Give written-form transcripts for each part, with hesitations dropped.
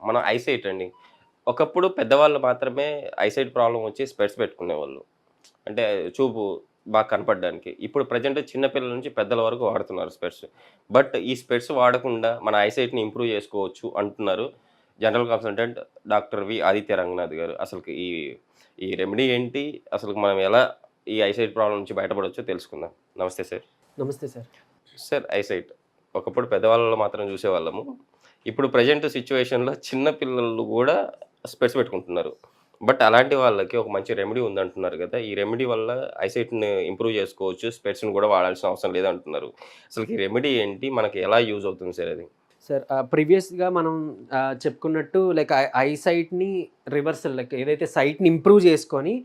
మన ఐసైట్ అండి. ఒకప్పుడు పెద్దవాళ్ళు మాత్రమే ఐసైట్ ప్రాబ్లమ్ వచ్చి స్పెట్స్ పెట్టుకునేవాళ్ళు. అంటే చూపు బాగా కనపడడానికి. ఇప్పుడు ప్రెజెంట్ చిన్న పిల్లల నుంచి పెద్దల వరకు వాడుతున్నారు స్పెట్స్. బట్ ఈ స్పెట్స్ వాడకుండా మన ఐసైట్‌ని ఇంప్రూవ్ చేసుకోవచ్చు అంటున్నారు. General consultant doctor Aditya Ranganath గారు. అసలుకి ఈ ఈ రెమెడీ ఏంటి? అసలు మనం ఎలా ఈ ఐసైట్ ప్రాబ్లమ్ నుంచి బయటపడవచ్చో తెలుసుకుందాం. నమస్తే సార్. నమస్తే సార్. సార్ ఐసైట్ ఒకప్పుడు పెద్దవాళ్ళలో మాత్రం చూసేవాళ్ళము. ఇప్పుడు ప్రెజెంట్ సిట్యుయేషన్‌లో చిన్న పిల్లలు గూడా స్పెట్స్ పెట్టుకుంటున్నారు. బట్ అలాంటి వాళ్ళకి ఒక మంచి రెమెడీ ఉందంటున్నారు గదా! ఈ రెమెడీ వల్ల ఐసైట్‌ని ఇంప్రూవ్ చేసుకోవచ్చు. స్పెట్స్‌ని గూడా వాడాల్సిన అవసరం లేదంటున్నారు. అసలుకి ఈ రెమెడీ ఏంటి? మనకి ఎలా యూజ్ అవుతుంది సార్ అది? సార్ ప్రీవియస్‌గా మనం చెప్పుకున్నట్టు లైక్ ఐసైట్‌ని రివర్సల్ లైక్ ఏదైతే సైట్‌ని ఇంప్రూవ్ చేసుకొని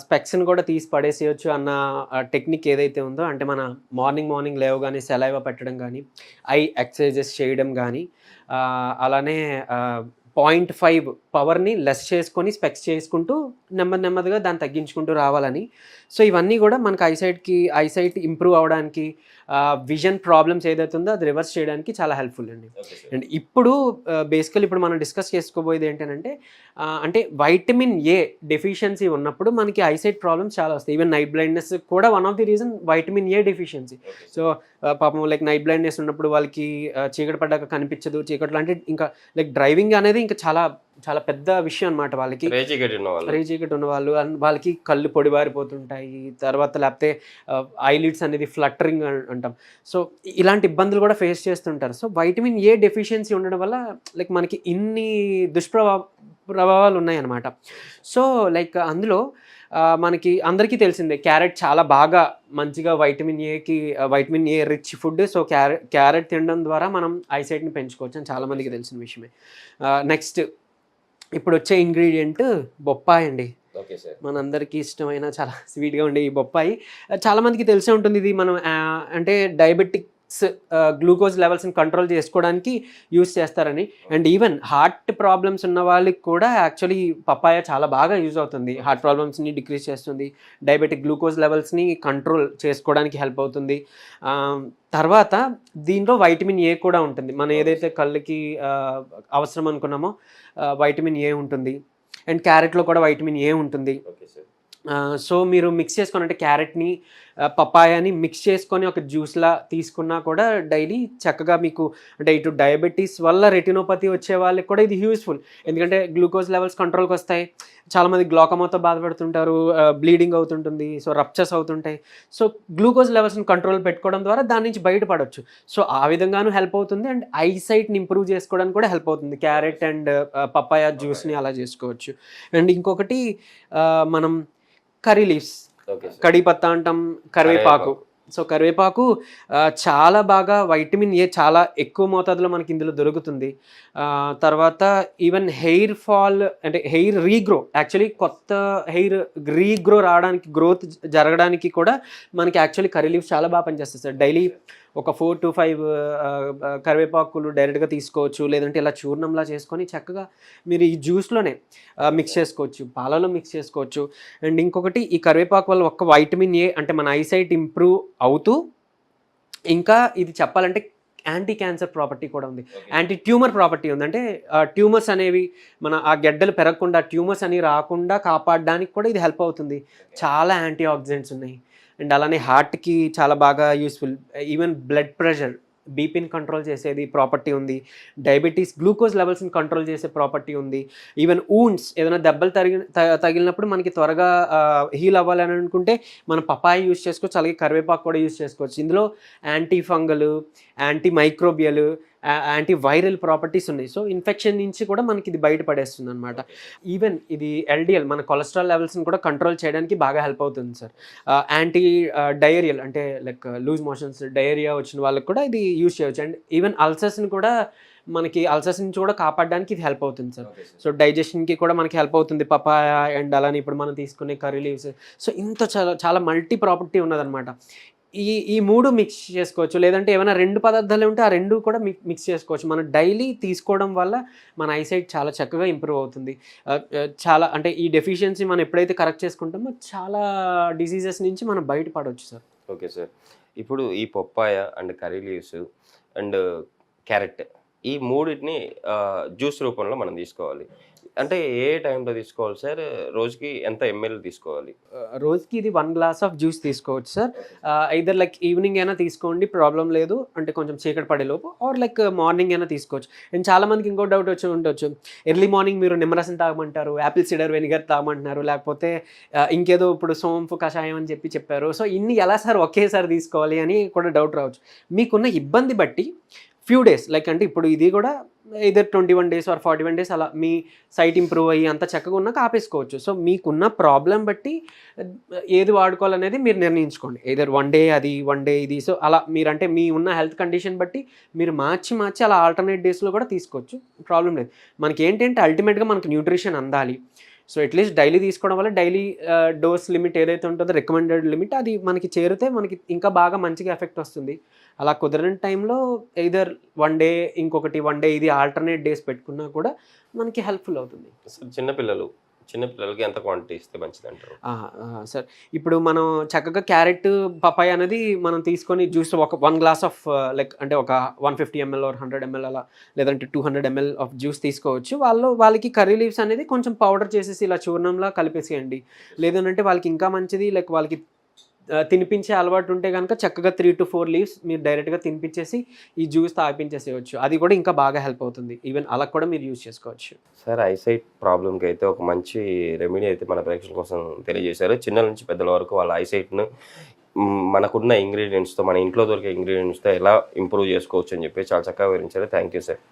స్పెక్స్‌ని కూడా తీసి పడేసేయొచ్చు అన్న టెక్నిక్ ఏదైతే ఉందో అంటే మన మార్నింగ్ లేవగానే సెలైవా పెట్టడం గానీ, ఐ ఎక్సర్సైజెస్ చేయడం గానీ, అలానే 0.5 పవర్‌ని లెస్ చేసుకొని స్పెక్స్ చేసుకుంటూ నెమ్మదిగా దాన్ని తగ్గించుకుంటూ రావాలని. సో, ఇవన్నీ గూడా మనకు ఐసైట్ ఇంప్రూవ్ అవ్వడానికి విజన్ ప్రాబ్లమ్స్ ఏదైతే ఉందో అది రివర్స్ చేయడానికి చాలా హెల్ప్‌ఫుల్ అండి. అండ్ ఇప్పుడు బేసికల్లీ ఇప్పుడు మనం డిస్కస్ చేసుకోబోయేది ఏంటనంటే అంటే వైటమిన్ ఏ డెఫిషియన్సీ ఉన్నప్పుడు మనకి ఐసైట్ ప్రాబ్లమ్స్ చాలా వస్తాయి. ఈవెన్ నైట్ బ్లైండ్‌నెస్ కూడా one of the reason vitamin A deficiency. So, పాపం లైక్ నైట్ బ్లైండ్‌నెస్ ఉన్నప్పుడు వాళ్ళకి చీకటి పడ్డాక కనిపించదు. చీకట్లో అంటే ఇంకా లైక్ డ్రైవింగ్ అనేది ఇంకా చాలా పెద్ద విషయం అనమాట వాళ్ళకి. రేచీకటి ఉన్నవాళ్ళు వాళ్ళకి కళ్ళు పొడిబారిపోతుంటాయి. తర్వాత లేకపోతే ఐలిడ్స్ అనేది ఫ్లట్టరింగ్ అంటాం. సో, ఇలాంటి ఇబ్బందులు కూడా ఫేస్ చేస్తుంటారు. సో, వైటమిన్ ఏ డెఫిషియన్సీ ఉండడం వల్ల లైక్ మనకి ఇన్ని ప్రభావాలు ఉన్నాయన్నమాట. సో, లైక్ అందులో మనకి అందరికీ తెలిసిందే క్యారెట్ చాలా బాగా మంచిగా vitamin A rich food. So, carrot తినడం ద్వారా మనం ఐసైట్‌ని పెంచుకోవచ్చు అని చాలామందికి తెలిసిన విషయమే. నెక్స్ట్ ఇప్పుడొచ్చే ఇంగ్రీడియంట్ బొప్పాయి అండి. Okay sir. మనందరికీ ఇష్టమైన చాలా స్వీట్‌గా ఉండే ఈ బొప్పాయి చాలామందికి తెలిసే ఉంటుంది. ఇది మనం అంటే డయాబెటిక్స్ గ్లూకోజ్ లెవెల్స్‌ని కంట్రోల్ చేసుకోవడానికి యూజ్ చేస్తారని. అండ్ ఈవెన్ హార్ట్ ప్రాబ్లమ్స్ ఉన్న వాళ్ళకి కూడా యాక్చువల్లీ పపాయ చాలా బాగా యూజ్ అవుతుంది. హార్ట్ ప్రాబ్లమ్స్‌ని డిక్రీజ్ చేస్తుంది. డయాబెటిక్ గ్లూకోజ్ లెవెల్స్‌ని కంట్రోల్ చేసుకోవడానికి హెల్ప్ అవుతుంది. తర్వాత దీంట్లో వైటమిన్ ఏ కూడా ఉంటుంది. మనం ఏదైతే కళ్ళకి అవసరం అనుకున్నామో వైటమిన్ ఏ ఉంటుంది. అండ్ క్యారెట్‌లో కూడా వైటమిన్ ఏ ఉంటుంది. Okay sir. సో, మీరు మిక్స్ చేసుకొని అంటే క్యారెట్‌ని, పపాయాని మిక్స్ చేసుకొని ఒక జ్యూస్‌లా తీసుకున్నా కూడా డైలీ చక్కగా మీకు అంటే ఇటు డయాబెటీస్ వల్ల రెటినోపతి వచ్చే వాళ్ళకి కూడా ఇది యూజ్‌ఫుల్. ఎందుకంటే గ్లూకోజ్ లెవెల్స్ కంట్రోల్‌కి వస్తాయి. చాలామంది గ్లాకోమాతో బాధపడుతుంటారు. బ్లీడింగ్ అవుతుంటుంది. సో, రప్చర్స్ అవుతుంటాయి. సో, గ్లూకోజ్ లెవెల్స్‌ని కంట్రోల్ పెట్టుకోవడం ద్వారా దాని నుంచి బయటపడొచ్చు. సో, ఆ విధంగాను హెల్ప్ అవుతుంది. అండ్ ఐసైట్‌ని ఇంప్రూవ్ చేసుకోవడానికి కూడా హెల్ప్ అవుతుంది. క్యారెట్ అండ్ పపాయ జ్యూస్‌ని అలా చేసుకోవచ్చు. అండ్ ఇంకొకటి మనం curry leaves, okay sir. Khadi పత్తా అంటాం, కరివేపాకు. సో, కరివేపాకు చాలా బాగా వైటమిన్ ఏ చాలా ఎక్కువ మోతాదులో మనకి ఇందులో దొరుకుతుంది. తర్వాత ఈవెన్ హెయిర్ ఫాల్ అంటే హెయిర్ రీగ్రో యాక్చువల్లీ కొత్త హెయిర్ రీగ్రో రావడానికి గ్రోత్ జరగడానికి కూడా మనకి యాక్చువల్లీ కర్రీ లీవ్స్ చాలా బాగా పనిచేస్తాయి సార్. డైలీ ఒక 4 to 5 కరివేపాకులు డైరెక్ట్‌గా తీసుకోవచ్చు. లేదంటే ఇలా చూర్ణంలా చేసుకొని చక్కగా మీరు ఈ జ్యూస్‌లోనే మిక్స్ చేసుకోవచ్చు. పాలలో మిక్స్ చేసుకోవచ్చు. అండ్ ఇంకొకటి ఈ కరివేపాకు వల్ల ఒక్క వైటమిన్ ఏ అంటే మన ఐసైట్ ఇంప్రూవ్ అవుతూ ఇంకా ఇది చెప్పాలంటే యాంటీ క్యాన్సర్ ప్రాపర్టీ కూడా ఉంది. యాంటీ ట్యూమర్ ప్రాపర్టీ ఉంది. అంటే ట్యూమర్స్ అనేవి మన ఆ గెడ్డలు పెరగకుండా ట్యూమర్స్ అనేవి రాకుండా కాపాడడానికి కూడా ఇది హెల్ప్ అవుతుంది. చాలా యాంటీ ఆక్సిడెంట్స్ ఉన్నాయి. అండ్ అలానే హార్ట్‌కి చాలా బాగా యూస్‌ఫుల్. ఈవెన్ బ్లడ్ ప్రెషర్, బీపీని కంట్రోల్ చేసేది ప్రాపర్టీ ఉంది. డయాబెటీస్ గ్లూకోజ్ లెవెల్స్‌ని కంట్రోల్ చేసే ప్రాపర్టీ ఉంది. ఈవెన్ వూండ్స్ ఏదైనా దెబ్బలు తగిలినప్పుడు మనకి త్వరగా హీల్ అవ్వాలని అనుకుంటే మనం పపాయ యూజ్ చేసుకోవచ్చు. అలాగే కరివేపాకు కూడా యూజ్ చేసుకోవచ్చు. ఇందులో anti fungal, anti microbial, anti viral properties ఉన్నాయి. సో, ఇన్ఫెక్షన్ నుంచి కూడా మనకి ఇది బయటపడేస్తుంది అనమాట. ఈవెన్ ఇది ఎల్‌డిఎల్ మన కొలెస్ట్రాల్ లెవెల్స్‌ని కూడా కంట్రోల్ చేయడానికి బాగా హెల్ప్ అవుతుంది సార్. యాంటీ డయేరియల్ అంటే లైక్ లూజ్ మోషన్స్, డయేరియా వచ్చిన వాళ్ళకి కూడా ఇది యూజ్ చేయొచ్చు. అండ్ ఈవెన్ అల్సర్స్‌ని కూడా మనకి అల్సర్స్ నుంచి కూడా కాపాడడానికి ఇది హెల్ప్ అవుతుంది సార్. సో, డైజెషన్‌కి కూడా మనకి హెల్ప్ అవుతుంది పపాయ. అండ్ అలానే ఇప్పుడు మనం తీసుకునే కర్రీ లీవ్స్. సో, చాలా చాలా మల్టీ ప్రాపర్టీ ఉన్నదనమాట. ఈ 3 మిక్స్ చేసుకోవచ్చు. లేదంటే ఏమైనా 2 పదార్థాలు ఉంటే ఆ 2 కూడా మిక్స్ చేసుకోవచ్చు. మనం డైలీ తీసుకోవడం వల్ల మన ఐసైట్ చాలా చక్కగా ఇంప్రూవ్ అవుతుంది. చాలా అంటే ఈ డెఫిషియన్సీ మనం ఎప్పుడైతే కరెక్ట్ చేసుకుంటామో చాలా డిసీజెస్ నుంచి మనం బయటపడొచ్చు సార్. Okay sir. ఇప్పుడు ఈ papaya and curry leaves and carrot ఈ మూడిటిని జ్యూస్ రూపంలో మనం తీసుకోవాలి. అంటే ఏ టైంలో తీసుకోవాలి సార్? రోజుకి ఎంత ఎంఎల్ తీసుకోవాలి? రోజుకి ఇది 1 గ్లాస్ ఆఫ్ జ్యూస్ తీసుకోవచ్చు సార్. ఐదర్ లైక్ ఈవినింగ్ అయినా తీసుకోండి, ప్రాబ్లం లేదు. అంటే కొంచెం చీకటి పడేలోపు, ఆర్ లైక్ మార్నింగ్ అయినా తీసుకోవచ్చు. అండ్ చాలామందికి ఇంకో డౌట్ వచ్చి ఉండొచ్చు, ఎర్లీ మార్నింగ్ మీరు నిమ్మరసం తాగమంటారు, యాపిల్ సిడర్ వెనిగర్ తాగమంటున్నారు, లేకపోతే ఇంకేదో ఇప్పుడు సోంపు కషాయం అని చెప్పారు. సో ఇన్ని ఎలా సార్ ఒకేసారి తీసుకోవాలి అని కూడా డౌట్ రావచ్చు. మీకున్న ఇబ్బంది బట్టి ఫ్యూ డేస్, లైక్ అంటే ఇప్పుడు ఇది కూడా ఇదర్ 21 డేస్ ఆర్ 41 డేస్ అలా మీ సైట్ ఇంప్రూవ్ అయ్యి అంత చక్కగా ఉన్నాక ఆపేసుకోవచ్చు. సో మీకున్న ప్రాబ్లం బట్టి ఏది వాడుకోవాలనేది మీరు నిర్ణయించుకోండి. ఏదర్ 1 డే అది, 1 డే ఇది. సో అలా మీరంటే మీ ఉన్న హెల్త్ కండిషన్ బట్టి మీరు మార్చి అలా ఆల్టర్నేట్ డేస్లో కూడా తీసుకోవచ్చు, ప్రాబ్లం లేదు. మనకి ఏంటంటే అల్టిమేట్గా మనకి న్యూట్రిషన్ అందాలి. సో అట్లీస్ట్ డైలీ తీసుకోవడం వల్ల డైలీ డోస్ లిమిట్ ఏదైతే ఉంటుందో, రికమెండెడ్ లిమిట్, అది మనకి చేరితే మనకి ఇంకా బాగా మంచిగా ఎఫెక్ట్ వస్తుంది. అలా కుదరని టైంలో ఎయిదర్ 1 డే ఇంకొకటి 1 డే ఇది ఆల్టర్నేట్ డేస్ పెట్టుకున్నా కూడా మనకి హెల్ప్ఫుల్ అవుతుంది. చిన్నపిల్లలకి ఎంత క్వాంటిటీ ఇస్తే మంచిది అంటారు? సార్ ఇప్పుడు మనం చక్కగా క్యారెట్, పపాయ అనేది మనం తీసుకొని జ్యూస్ ఒక 1 గ్లాస్ ఆఫ్ లైక్ అంటే ఒక 150 ml ఆర్ 100 ml అలా, లేదంటే 200 ml ఆఫ్ జ్యూస్ తీసుకోవచ్చు. వాళ్ళకి కర్రీ లీవ్స్ అనేది కొంచెం పౌడర్ చేసేసి ఇలా చూర్ణంలా కలిపేసేయండి. లేదంటే వాళ్ళకి ఇంకా మంచిది, లైక్ వాళ్ళకి తినిపించే అలవాటు ఉంటే కనుక చక్కగా 3 to 4 లీవ్స్ మీరు డైరెక్ట్గా తినిపించేసి ఈ జ్యూస్ తాపించేసేయచ్చు. అది కూడా ఇంకా బాగా హెల్ప్ అవుతుంది. ఈవెన్ అలా కూడా మీరు యూజ్ చేసుకోవచ్చు. సార్, ఐసైట్ ప్రాబ్లంకి అయితే ఒక మంచి రెమెడీ అయితే మన ప్రేక్షకుల కోసం తెలియజేశారు. చిన్నల నుంచి పెద్దల వరకు వాళ్ళ ఐసైట్ను మనకున్న ఇంగ్రీడియంట్స్తో, మన ఇంట్లో దొరికే ఇంగ్రీడియంట్స్తో ఎలా ఇంప్రూవ్ చేసుకోవచ్చు అని చెప్పి చాలా చక్కగా వివరించారు. Thank you sir.